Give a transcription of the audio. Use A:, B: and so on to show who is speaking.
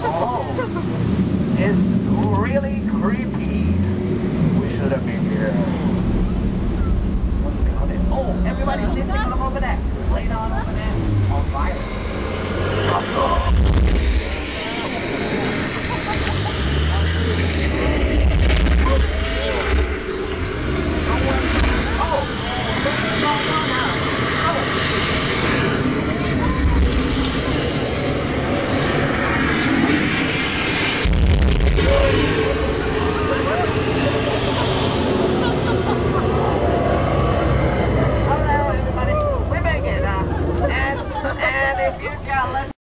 A: Oh, it's really creepy. We should have been here. What's it called? Oh, everybody's sitting on over there. Lay down over there. On fire. And if you got